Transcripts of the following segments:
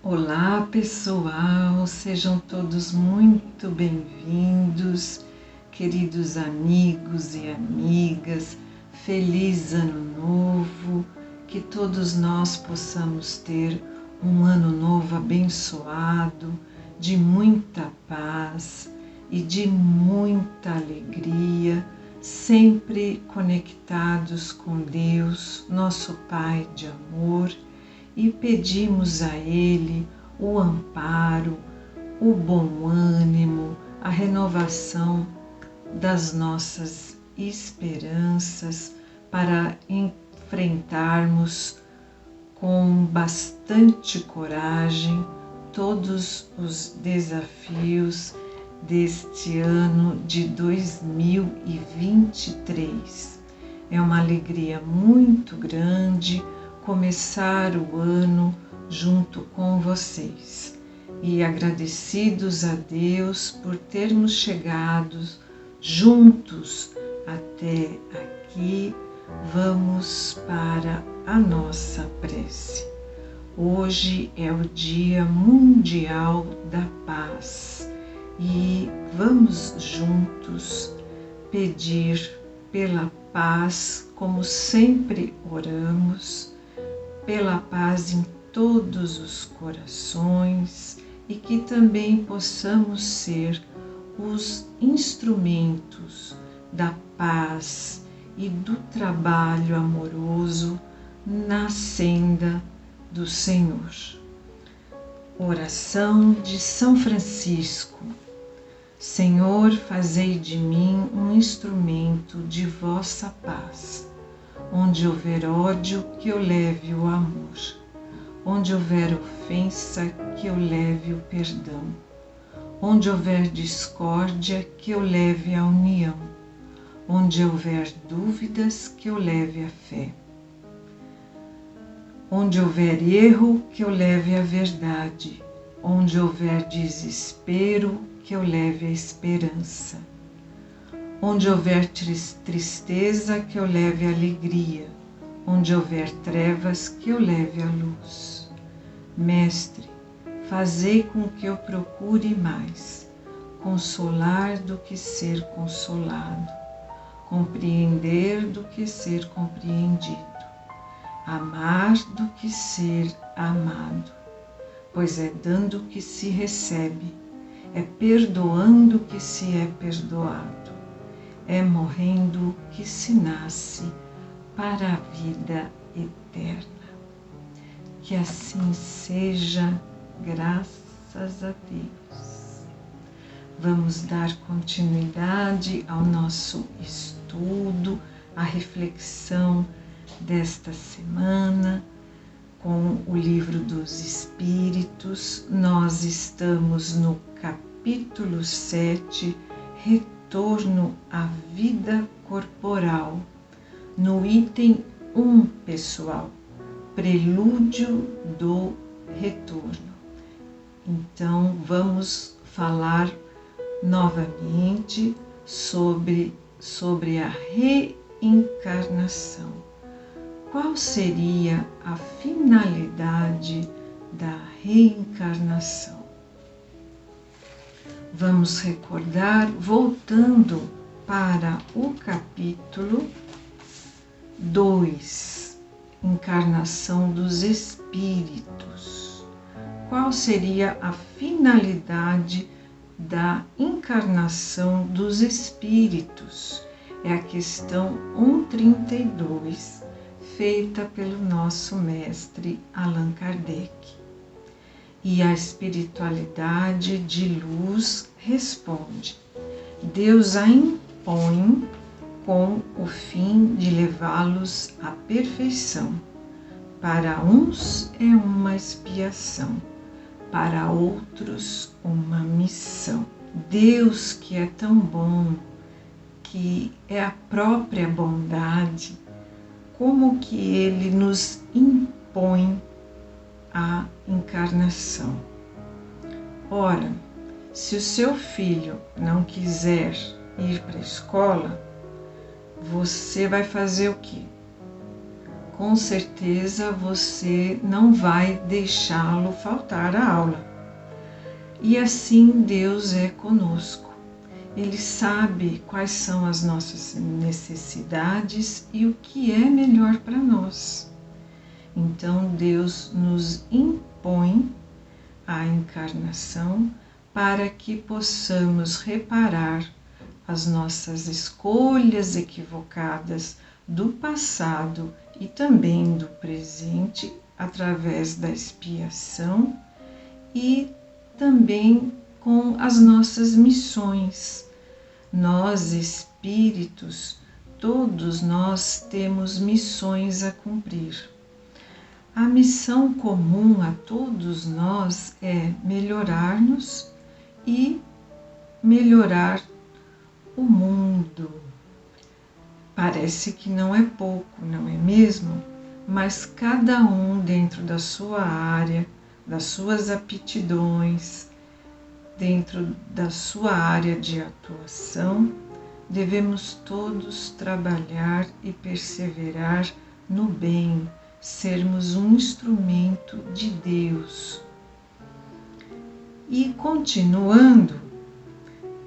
Olá pessoal, sejam todos muito bem-vindos, queridos amigos e amigas, feliz ano novo, que todos nós possamos ter um ano novo abençoado, de muita paz e de muita alegria, sempre conectados com Deus, nosso Pai de amor, e pedimos a Ele o amparo, o bom ânimo, a renovação das nossas esperanças para enfrentarmos com bastante coragem todos os desafios deste ano de 2023. É uma alegria muito grande começar o ano junto com vocês e agradecidos a Deus por termos chegado juntos até aqui, vamos para a nossa prece. Hoje é o Dia Mundial da Paz e vamos juntos pedir pela paz, como sempre oramos, pela paz em todos os corações e que também possamos ser os instrumentos da paz e do trabalho amoroso na senda do Senhor. Oração de São Francisco. Senhor, fazei de mim um instrumento de vossa paz. Onde houver ódio, que eu leve o amor. Onde houver ofensa, que eu leve o perdão. Onde houver discórdia, que eu leve a união. Onde houver dúvidas, que eu leve a fé. Onde houver erro, que eu leve a verdade. Onde houver desespero, que eu leve a esperança. Onde houver tristeza, que eu leve a alegria. Onde houver trevas, que eu leve a luz. Mestre, fazei com que eu procure mais consolar do que ser consolado, compreender do que ser compreendido, amar do que ser amado, pois é dando que se recebe, é perdoando que se é perdoado. É morrendo que se nasce para a vida eterna. Que assim seja, graças a Deus. Vamos dar continuidade ao nosso estudo, à reflexão desta semana com o Livro dos Espíritos. Nós estamos no capítulo 7, Retorno à vida corporal, no item 1, pessoal, prelúdio do retorno. Então, vamos falar novamente sobre a reencarnação. Qual seria a finalidade da reencarnação? Vamos recordar, voltando para o capítulo 2, Encarnação dos Espíritos. Qual seria a finalidade da encarnação dos espíritos? É a questão 132, feita pelo nosso mestre Allan Kardec. E a espiritualidade de luz responde: Deus a impõe com o fim de levá-los à perfeição. Para uns é uma expiação, para outros uma missão. Deus, que é tão bom, que é a própria bondade, como que Ele nos impõe a encarnação? Ora, se o seu filho não quiser ir para a escola, você vai fazer o quê? com certeza você não vai deixá-lo faltar a aula. E assim Deus é conosco. Ele sabe quais são as nossas necessidades e o que é melhor para nós. Então Deus nos impõe a encarnação para que possamos reparar as nossas escolhas equivocadas do passado e também do presente através da expiação e também com as nossas missões. Nós, espíritos, todos nós temos missões a cumprir. A missão comum a todos nós é melhorar-nos e melhorar o mundo. Parece que não é pouco, não é mesmo? Mas cada um dentro da sua área, das suas aptidões, dentro da sua área de atuação, devemos todos trabalhar e perseverar no bem, sermos um instrumento de Deus. E continuando,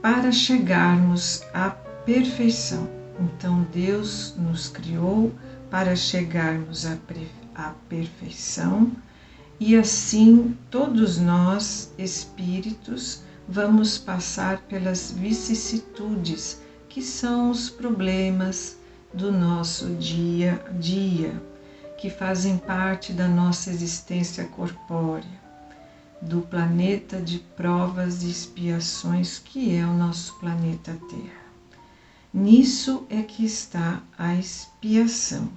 para chegarmos à perfeição. Então Deus nos criou para chegarmos à perfeição e assim todos nós, espíritos, vamos passar pelas vicissitudes que são os problemas do nosso dia a dia, que fazem parte da nossa existência corpórea, do planeta de provas e expiações que é o nosso planeta Terra. Nisso é que está a expiação.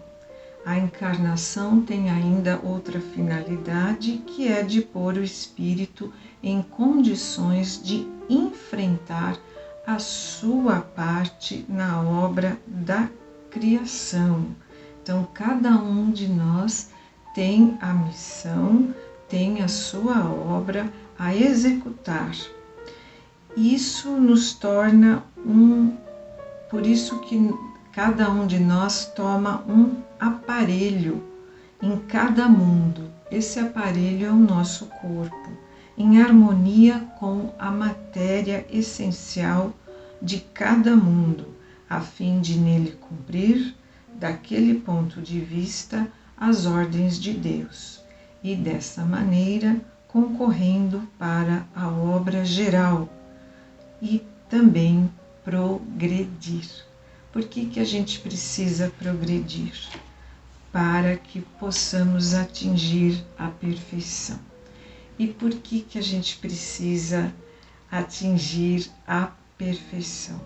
A encarnação tem ainda outra finalidade, que é de pôr o espírito em condições de enfrentar a sua parte na obra da criação. Então, cada um de nós tem a missão, tem a sua obra a executar. Isso nos torna por isso que cada um de nós toma um aparelho em cada mundo. Esse aparelho é o nosso corpo, em harmonia com a matéria essencial de cada mundo, a fim de nele cumprir, daquele ponto de vista, as ordens de Deus, e dessa maneira concorrendo para a obra geral e também progredir. Por que a gente precisa progredir? Para que possamos atingir a perfeição. E por que a gente precisa atingir a perfeição?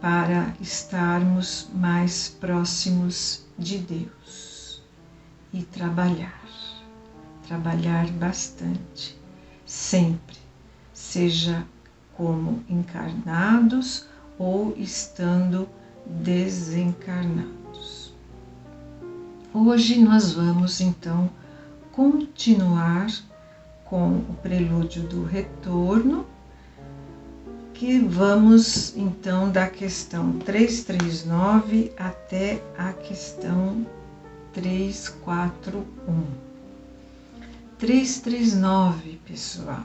Para estarmos mais próximos de Deus e trabalhar bastante, sempre, seja como encarnados ou estando desencarnados. Hoje nós vamos então continuar com o prelúdio do retorno, que vamos então da questão 339 até a questão 341. 339, pessoal.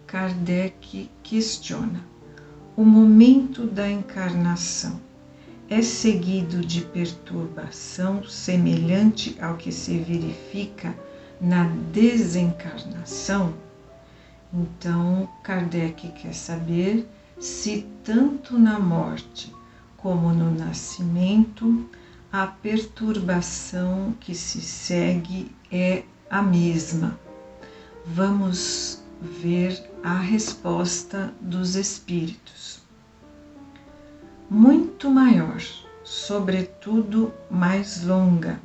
Kardec questiona: o momento da encarnação é seguido de perturbação semelhante ao que se verifica na desencarnação? Então, Kardec quer saber se tanto na morte como no nascimento a perturbação que se segue é a mesma. Vamos ver a resposta dos espíritos. Muito maior, sobretudo mais longa.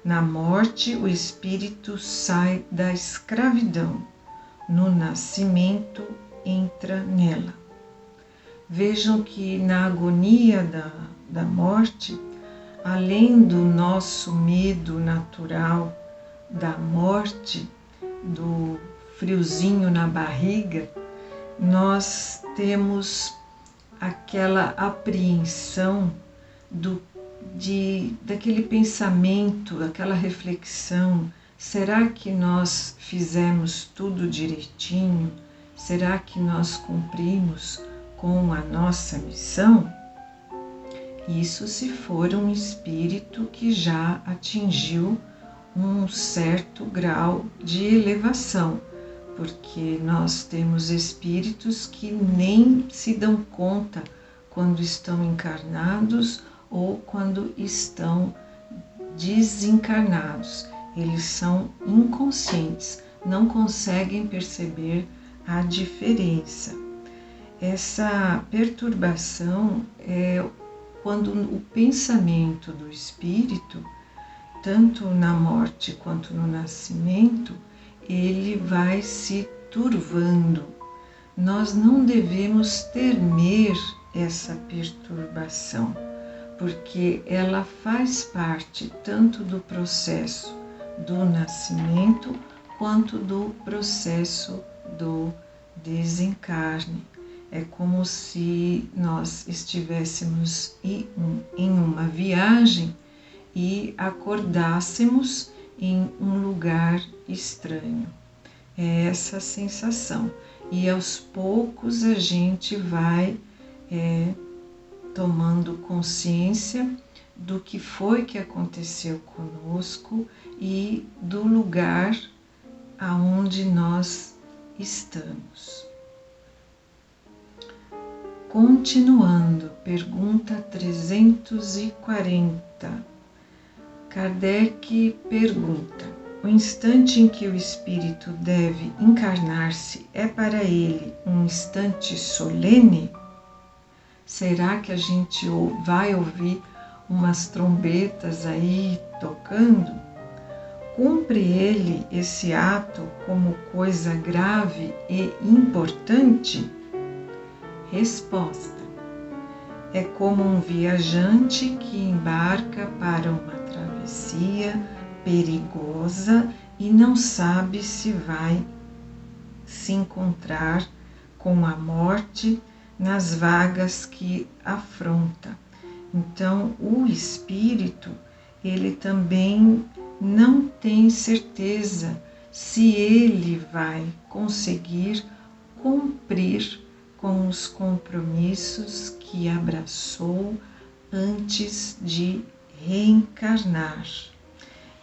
Na morte, o espírito sai da escravidão, no nascimento entra nela. Vejam que na agonia da morte, além do nosso medo natural da morte, do friozinho na barriga, nós temos aquela apreensão do daquele pensamento, daquela reflexão. Será que nós fizemos tudo direitinho? Será que nós cumprimos com a nossa missão? Isso se for um espírito que já atingiu um certo grau de elevação, porque nós temos espíritos que nem se dão conta quando estão encarnados ou quando estão desencarnados. Eles são inconscientes, não conseguem perceber a diferença. Essa perturbação é quando o pensamento do espírito, tanto na morte quanto no nascimento, ele vai se turvando. Nós não devemos temer essa perturbação, porque ela faz parte tanto do processo do nascimento quanto do processo do desencarne. É como se nós estivéssemos em uma viagem e acordássemos em um lugar estranho. É essa sensação. E aos poucos a gente vai tomando consciência do que foi que aconteceu conosco e do lugar aonde nós estamos. Continuando, pergunta 340. Kardec pergunta: o instante em que o espírito deve encarnar-se é para ele um instante solene? Será que a gente vai ouvir umas trombetas aí tocando? Cumpre ele esse ato como coisa grave e importante? Resposta: é como um viajante que embarca para uma travessia perigosa e não sabe se vai se encontrar com a morte nas vagas que afronta. Então, o espírito, ele também não tem certeza se ele vai conseguir cumprir com os compromissos que abraçou antes de reencarnar.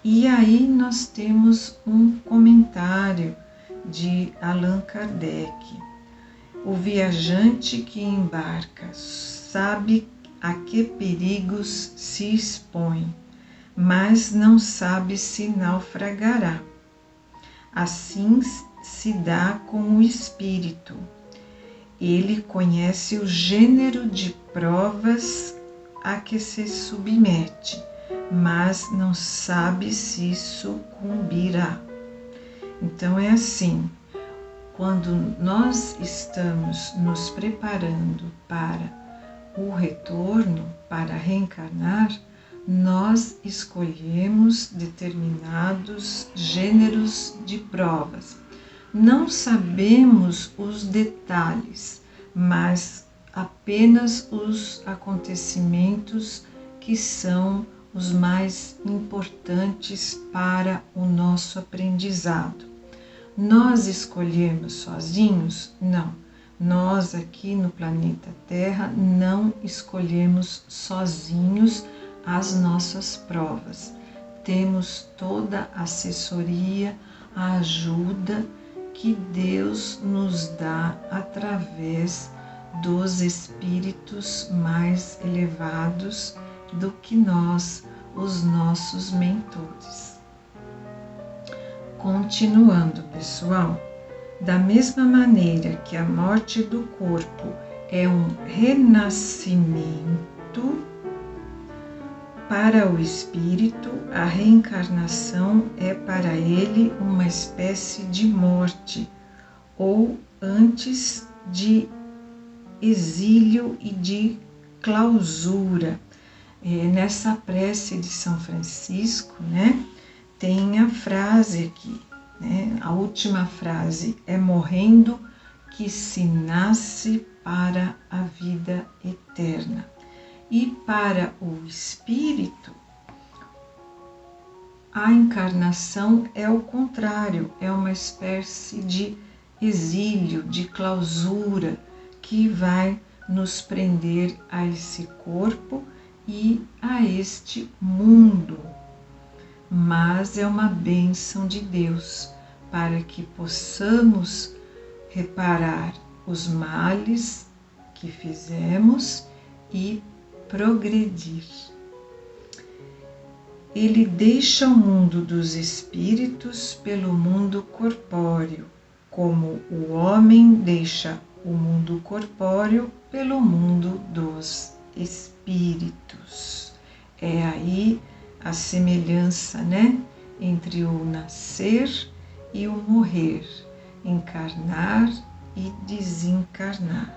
E aí nós temos um comentário de Allan Kardec. O viajante que embarca sabe a que perigos se expõe, mas não sabe se naufragará. Assim se dá com o espírito. Ele conhece o gênero de provas a que se submete, mas não sabe se sucumbirá. Então é assim, quando nós estamos nos preparando para o retorno, para reencarnar, nós escolhemos determinados gêneros de provas. Não sabemos os detalhes, mas apenas os acontecimentos que são os mais importantes para o nosso aprendizado. Nós escolhemos sozinhos? Não. Nós aqui no planeta Terra não escolhemos sozinhos as nossas provas. Temos toda a assessoria, a ajuda que Deus nos dá através dos espíritos mais elevados do que nós, os nossos mentores. Continuando, pessoal, da mesma maneira que a morte do corpo é um renascimento, para o espírito, a reencarnação é para ele uma espécie de morte, ou antes de exílio e de clausura. Nessa prece de São Francisco, tem a frase aqui, a última frase: é morrendo que se nasce para a vida eterna. E para o espírito, a encarnação é o contrário, é uma espécie de exílio, de clausura que vai nos prender a esse corpo e a este mundo. Mas é uma bênção de Deus para que possamos reparar os males que fizemos e progredir. Ele deixa o mundo dos espíritos pelo mundo corpóreo, como o homem deixa o mundo corpóreo pelo mundo dos espíritos. É aí a semelhança, entre o nascer e o morrer, encarnar e desencarnar.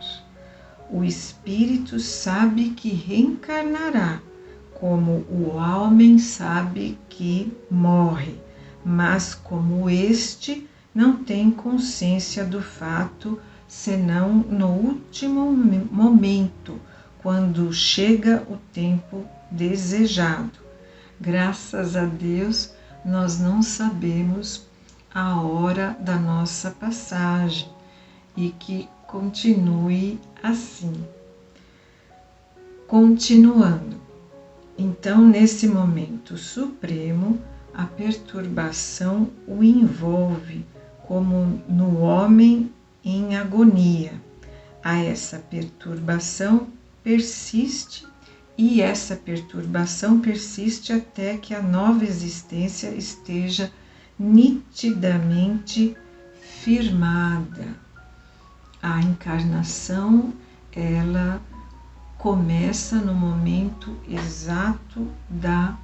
O espírito sabe que reencarnará, como o homem sabe que morre, mas como este não tem consciência do fato, senão no último momento, quando chega o tempo desejado. Graças a Deus, nós não sabemos a hora da nossa passagem e que continue assim. Continuando. Então, nesse momento supremo, a perturbação o envolve como no homem em agonia. Essa perturbação persiste e essa perturbação persiste até que a nova existência esteja nitidamente firmada. A encarnação, ela começa no momento exato da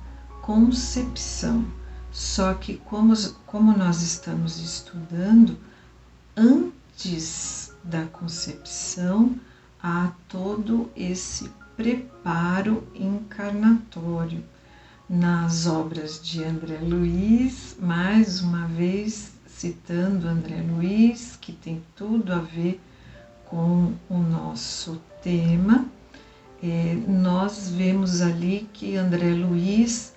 concepção. Só que como nós estamos estudando, antes da concepção, há todo esse preparo encarnatório. Nas obras de André Luiz, mais uma vez citando André Luiz, que tem tudo a ver com o nosso tema, nós vemos ali que André Luiz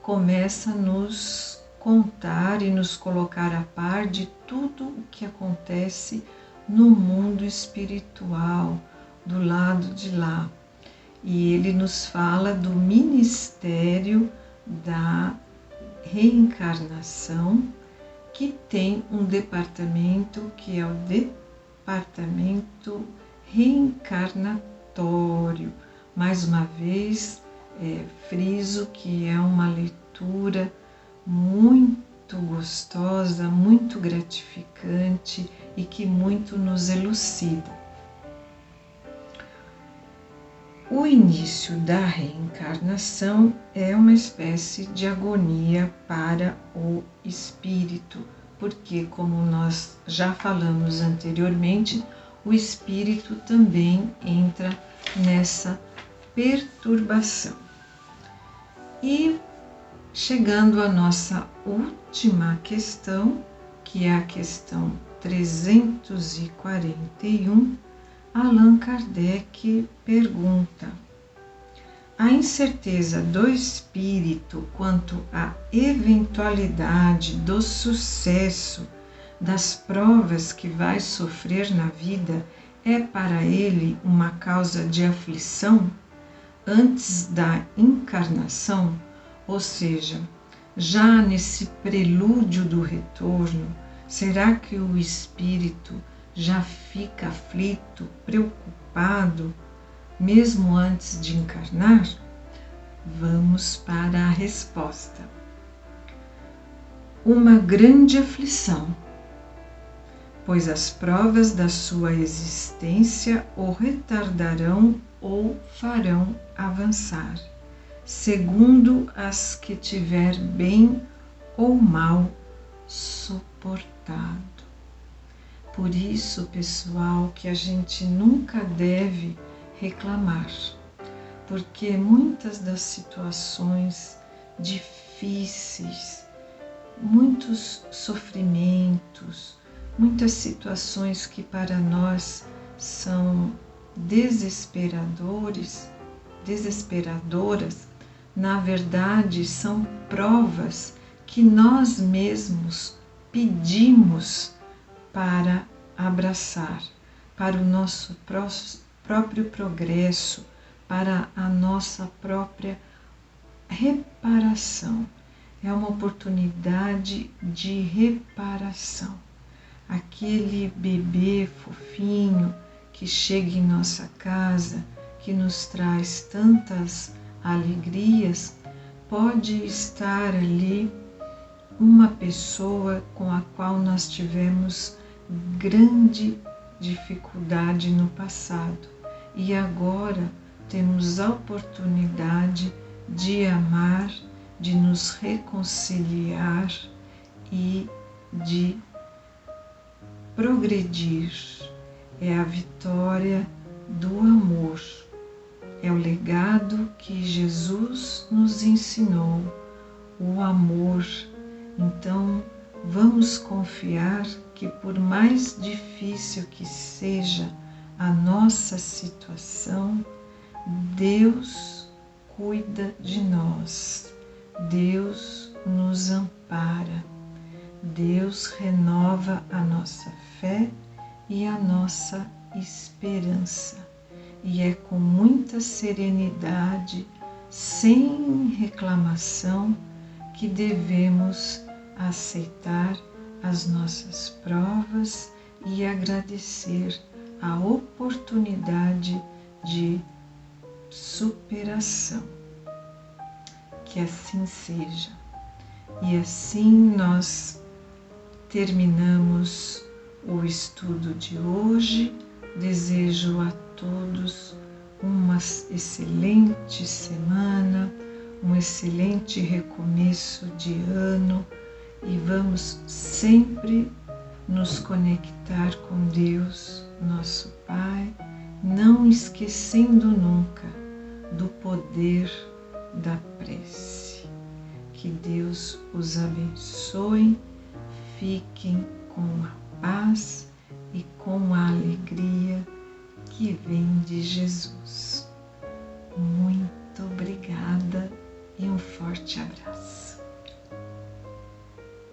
começa a nos contar e nos colocar a par de tudo o que acontece no mundo espiritual, do lado de lá. E ele nos fala do ministério da reencarnação, que tem um departamento que é o departamento reencarnatório. Mais uma vez, friso que é uma leitura muito gostosa, muito gratificante e que muito nos elucida. O início da reencarnação é uma espécie de agonia para o espírito, porque, como nós já falamos anteriormente, o espírito também entra nessa perturbação. E chegando à nossa última questão, que é a questão 341, Allan Kardec pergunta: a incerteza do espírito quanto à eventualidade do sucesso das provas que vai sofrer na vida é para ele uma causa de aflição antes da encarnação? Ou seja, já nesse prelúdio do retorno, será que o espírito já fica aflito, preocupado, mesmo antes de encarnar? Vamos para a resposta. Uma grande aflição, pois as provas da sua existência o retardarão ou farão avançar, segundo as que tiver bem ou mal suportado. Por isso, pessoal, que a gente nunca deve reclamar, porque muitas das situações difíceis, muitos sofrimentos, muitas situações que para nós são desesperadores, desesperadoras, na verdade, são provas que nós mesmos pedimos para abraçar, para o nosso próprio progresso, para a nossa própria reparação. É uma oportunidade de reparação. Aquele bebê fofinho que chega em nossa casa, que nos traz tantas alegrias, pode estar ali uma pessoa com a qual nós tivemos grande dificuldade no passado e agora temos a oportunidade de amar, de nos reconciliar e de progredir. É a vitória do amor. É o legado que Jesus nos ensinou, o amor. Então, vamos confiar que por mais difícil que seja a nossa situação, Deus cuida de nós, Deus nos ampara, Deus renova a nossa fé e a nossa esperança. E é com muita serenidade, sem reclamação, que devemos aceitar as nossas provas e agradecer a oportunidade de superação. Que assim seja. E assim nós terminamos o estudo de hoje. Desejo a todos uma excelente semana, um excelente recomeço de ano e vamos sempre nos conectar com Deus, nosso Pai, não esquecendo nunca do poder da prece. Que Deus os abençoe, fiquem com a paz e com a alegria que vem de Jesus. Muito obrigada e um forte abraço.